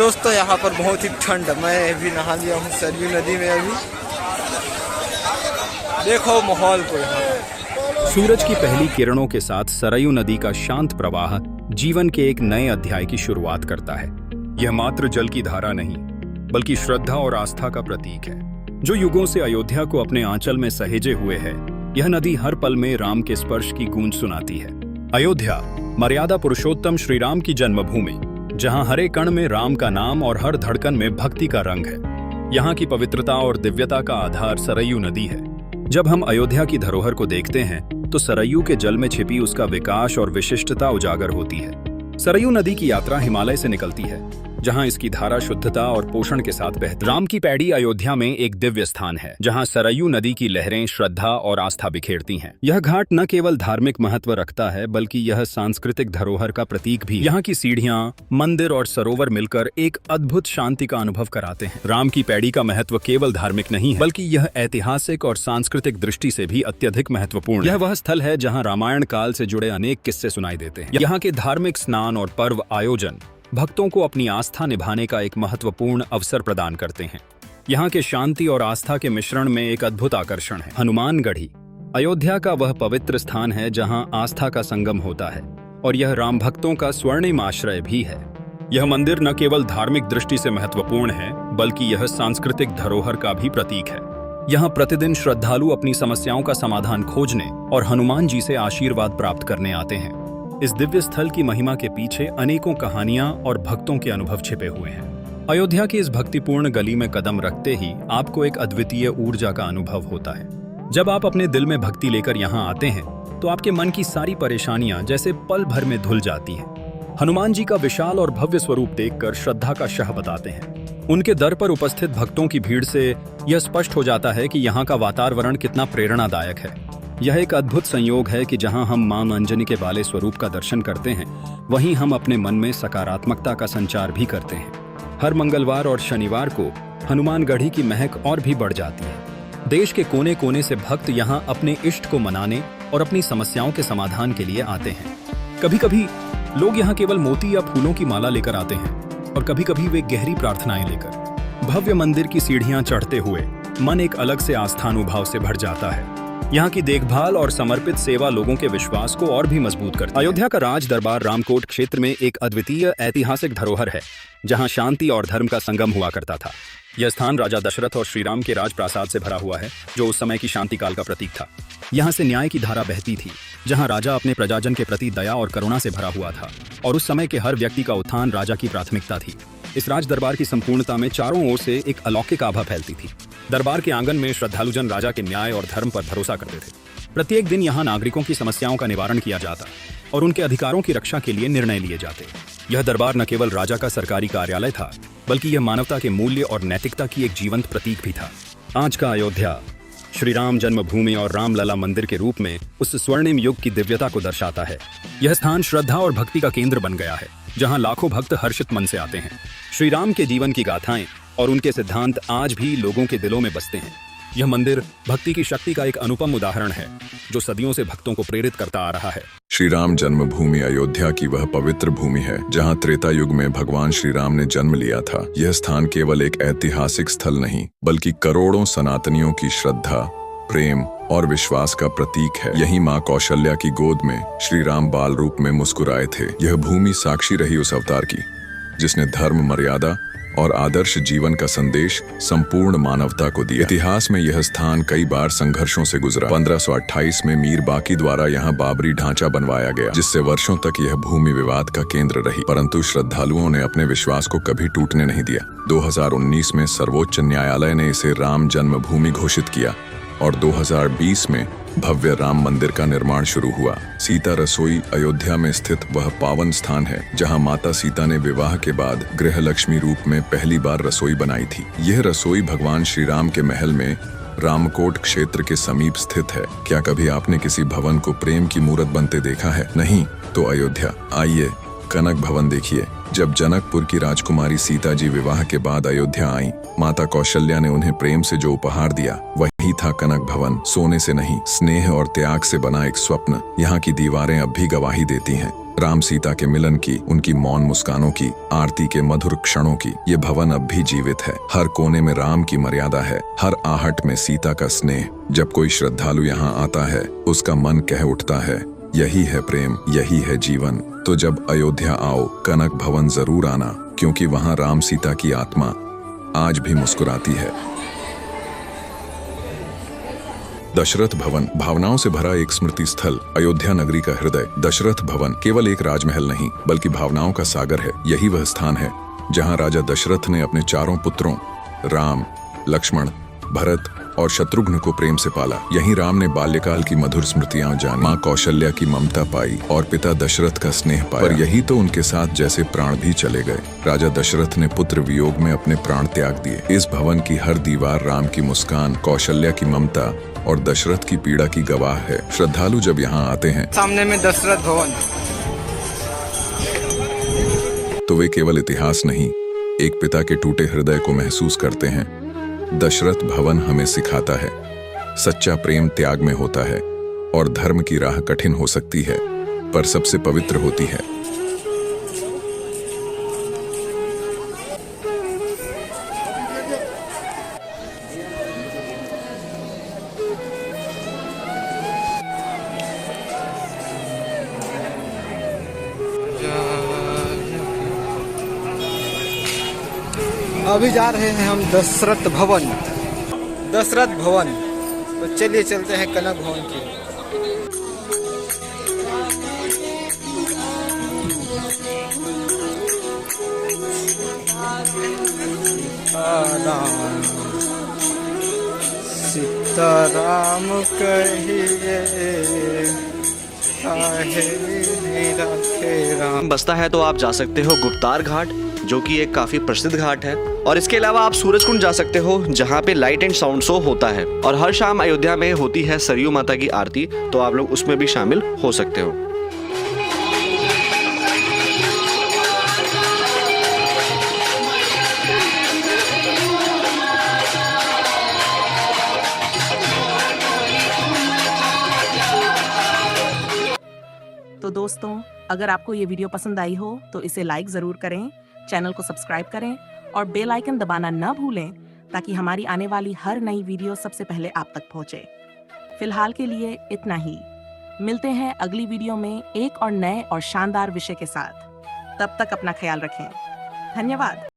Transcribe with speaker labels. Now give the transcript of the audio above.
Speaker 1: दोस्तों यहाँ पर बहुत ही ठंड, मैं भी नहा लिया हूँ सरयू नदी में। अभी देखो माहौल को यहाँ।
Speaker 2: सूरज की पहली किरणों के साथ सरयू नदी का शांत प्रवाह जीवन के एक नए अध्याय की शुरुआत करता है। यह मात्र जल की धारा नहीं, बल्कि श्रद्धा और आस्था का प्रतीक है, जो युगों से अयोध्या को अपने आंचल में सहेजे हुए है। यह नदी हर पल में राम के स्पर्श की गूंज सुनाती है। अयोध्या, मर्यादा पुरुषोत्तम श्री राम की जन्मभूमि, जहां हर एक कण में राम का नाम और हर धड़कन में भक्ति का रंग है। यहाँ की पवित्रता और दिव्यता का आधार सरयू नदी है। जब हम अयोध्या की धरोहर को देखते हैं तो सरयू के जल में छिपी उसका विकास और विशिष्टता उजागर होती है। सरयू नदी की यात्रा हिमालय से निकलती है, जहां इसकी धारा शुद्धता और पोषण के साथ बहती। राम की पैड़ी अयोध्या में एक दिव्य स्थान है, जहां सरयू नदी की लहरें श्रद्धा और आस्था बिखेरती हैं। यह घाट न केवल धार्मिक महत्व रखता है, बल्कि यह सांस्कृतिक धरोहर का प्रतीक भी। यहाँ की सीढ़ियां, मंदिर और सरोवर मिलकर एक अद्भुत शांति का अनुभव कराते हैं। राम की पैड़ी का महत्व केवल धार्मिक नहीं है, बल्कि यह ऐतिहासिक और सांस्कृतिक दृष्टि से भी अत्यधिक महत्वपूर्ण है। यह वह स्थल है जहाँ रामायण काल से जुड़े अनेक किस्से सुनाई देते हैं। यहाँ के धार्मिक स्नान और पर्व आयोजन भक्तों को अपनी आस्था निभाने का एक महत्वपूर्ण अवसर प्रदान करते हैं। यहाँ के शांति और आस्था के मिश्रण में एक अद्भुत आकर्षण है हनुमानगढ़ी। अयोध्या का वह पवित्र स्थान है जहाँ आस्था का संगम होता है, और यह राम भक्तों का स्वर्णिम आश्रय भी है। यह मंदिर न केवल धार्मिक दृष्टि से महत्वपूर्ण है, बल्कि यह सांस्कृतिक धरोहर का भी प्रतीक है। यहाँ प्रतिदिन श्रद्धालु अपनी समस्याओं का समाधान खोजने और हनुमान जी से आशीर्वाद प्राप्त करने आते हैं। इस दिव्य स्थल की महिमा के पीछे अनेकों कहानियां और भक्तों के अनुभव छिपे हुए हैं। अयोध्या की इस भक्तिपूर्ण गली में कदम रखते ही आपको एक अद्वितीय ऊर्जा का अनुभव होता है। जब आप अपने दिल में भक्ति लेकर यहाँ आते हैं तो आपके मन की सारी परेशानियां जैसे पल भर में धुल जाती हैं। हनुमान जी का विशाल और भव्य स्वरूप देखकर श्रद्धा का शह बताते हैं। उनके दर पर उपस्थित भक्तों की भीड़ से यह स्पष्ट हो जाता है कि यहाँ का वातावरण कितना प्रेरणादायक है। यह एक अद्भुत संयोग है कि जहां हम मां अंजनी के बाले स्वरूप का दर्शन करते हैं, वहीं हम अपने मन में सकारात्मकता का संचार भी करते हैं। हर मंगलवार और शनिवार को हनुमानगढ़ी की महक और भी बढ़ जाती है। देश के कोने कोने से भक्त यहां अपने इष्ट को मनाने और अपनी समस्याओं के समाधान के लिए आते हैं। कभी कभी लोग यहां केवल मोती या फूलों की माला लेकर आते हैं, और कभी कभी वे गहरी प्रार्थनाएं लेकर। भव्य मंदिर की सीढ़ियां चढ़ते हुए मन एक अलग से आस्थानुभाव से भर जाता है। यहाँ की देखभाल और समर्पित सेवा लोगों के विश्वास को और भी मजबूत करती है। अयोध्या का राज दरबार रामकोट क्षेत्र में एक अद्वितीय ऐतिहासिक धरोहर है, जहाँ शांति और धर्म का संगम हुआ करता था। यह स्थान राजा दशरथ और श्री राम के राजप्रासाद से भरा हुआ है, जो उस समय की शांति काल का प्रतीक था। यहाँ से न्याय की धारा बहती थी, जहाँ राजा अपने प्रजाजन के प्रति दया और करुणा से भरा हुआ था, और उस समय के हर व्यक्ति का उत्थान राजा की प्राथमिकता थी। इस राज दरबार की संपूर्णता में चारों ओर से एक अलौकिक आभा फैलती थी। दरबार के आंगन में श्रद्धालुजन राजा के न्याय और धर्म पर भरोसा करते थे। प्रत्येक दिन यहाँ नागरिकों की समस्याओं का निवारण किया जाता और उनके अधिकारों की रक्षा के लिए निर्णय लिए जाते। यह दरबार न केवल राजा का सरकारी कार्यालय था, बल्कि यह मानवता के मूल्य और नैतिकता की एक जीवंत प्रतीक भी था। आज का अयोध्या श्री राम जन्मभूमि और रामलला मंदिर के रूप में उस स्वर्णिम युग की दिव्यता को दर्शाता है। यह स्थान श्रद्धा और भक्ति का केंद्र बन गया है, जहां लाखों भक्त हर्षित मन से आते हैं। श्री राम के जीवन की गाथाएं और उनके सिद्धांत आज भी लोगों के दिलों में बसते हैं। यह मंदिर भक्ति की शक्ति का एक अनुपम उदाहरण है, जो सदियों से भक्तों को प्रेरित करता आ रहा है।
Speaker 3: श्री राम जन्मभूमि अयोध्या की वह पवित्र भूमि है, जहां त्रेता युग में भगवान श्री राम ने जन्म लिया था। यह स्थान केवल एक ऐतिहासिक स्थल नहीं, बल्कि करोड़ों सनातनियों की श्रद्धा, प्रेम और विश्वास का प्रतीक है। यही माँ कौशल्या की गोद में श्री राम बाल रूप में मुस्कुराए थे। यह भूमि साक्षी रही उस अवतार की, जिसने धर्म, मर्यादा और आदर्श जीवन का संदेश संपूर्ण मानवता को दिया। इतिहास में यह स्थान कई बार संघर्षों से गुजरा। 1528 में मीर बाकी द्वारा यहाँ बाबरी ढांचा बनवाया गया, जिससे वर्षों तक यह भूमि विवाद का केंद्र रही। परंतु श्रद्धालुओं ने अपने विश्वास को कभी टूटने नहीं दिया। 2019 में सर्वोच्च न्यायालय ने इसे राम जन्मभूमि घोषित किया, और 2020 में भव्य राम मंदिर का निर्माण शुरू हुआ। सीता रसोई अयोध्या में स्थित वह पावन स्थान है, जहां माता सीता ने विवाह के बाद गृह लक्ष्मी रूप में पहली बार रसोई बनाई थी। यह रसोई भगवान श्री राम के महल में रामकोट क्षेत्र के समीप स्थित है। क्या कभी आपने किसी भवन को प्रेम की मूर्त बनते देखा है? नहीं तो अयोध्या आइए, कनक भवन देखिए। जब जनकपुर की राजकुमारी सीता जी विवाह के बाद अयोध्या आई, माता कौशल्या ने उन्हें प्रेम से जो उपहार दिया वही था कनक भवन। सोने से नहीं, स्नेह और त्याग से बना एक स्वप्न। यहाँ की दीवारें अब भी गवाही देती हैं राम सीता के मिलन की, उनकी मौन मुस्कानों की, आरती के मधुर क्षणों की। ये भवन अब भी जीवित है। हर कोने में राम की मर्यादा है, हर आहट में सीता का स्नेह। जब कोई श्रद्धालु यहाँ आता है, उसका मन कह उठता है, यही है प्रेम, यही है जीवन। तो जब अयोध्या आओ, कनक भवन जरूर आना, क्योंकि वहाँ राम सीता की आत्मा आज भी मुस्कुराती है। दशरथ भवन, भावनाओं से भरा एक स्मृति स्थल, अयोध्या नगरी का हृदय। दशरथ भवन केवल एक राजमहल नहीं, बल्कि भावनाओं का सागर है। यही वह स्थान है जहां राजा दशरथ ने अपने चारों पुत्रों राम, लक्ष्मण, भरत और शत्रुघ्न को प्रेम से पाला। यहीं राम ने बाल्यकाल की मधुर स्मृतियां जानी, माँ कौशल्या की ममता पाई और पिता दशरथ का स्नेह पाया। पर यही तो उनके साथ जैसे प्राण भी चले गए। राजा दशरथ ने पुत्र वियोग में अपने प्राण त्याग दिए। इस भवन की हर दीवार राम की मुस्कान, कौशल्या की ममता और दशरथ की पीड़ा की गवाह है। श्रद्धालु जब यहाँ आते हैं,
Speaker 1: सामने में दशरथ भवन,
Speaker 3: तो वे केवल इतिहास नहीं, एक पिता के टूटे हृदय को महसूस करते हैं। दशरथ भवन हमें सिखाता है, सच्चा प्रेम त्याग में होता है और धर्म की राह कठिन हो सकती है, पर सबसे पवित्र होती है।
Speaker 1: अभी जा रहे हैं हम दशरथ भवन। दशरथ भवन, तो चलिए चलते हैं कनक भवन की। सीताराम कहिए
Speaker 4: बसता है तो आप जा सकते हो गुप्तार घाट, जो कि एक काफी प्रसिद्ध घाट है। और इसके अलावा आप सूरजकुंड जा सकते हो, जहाँ पे लाइट एंड साउंड शो होता है। और हर शाम अयोध्या में होती है सरयू माता की आरती, तो आप लोग उसमें भी शामिल हो सकते हो।
Speaker 5: तो दोस्तों, अगर आपको ये वीडियो पसंद आई हो तो इसे लाइक ज़रूर करें, चैनल को सब्सक्राइब करें और बेल आइकन दबाना न भूलें, ताकि हमारी आने वाली हर नई वीडियो सबसे पहले आप तक पहुंचे। फिलहाल के लिए इतना ही। मिलते हैं अगली वीडियो में एक और नए और शानदार विषय के साथ। तब तक अपना ख्याल रखें। धन्यवाद।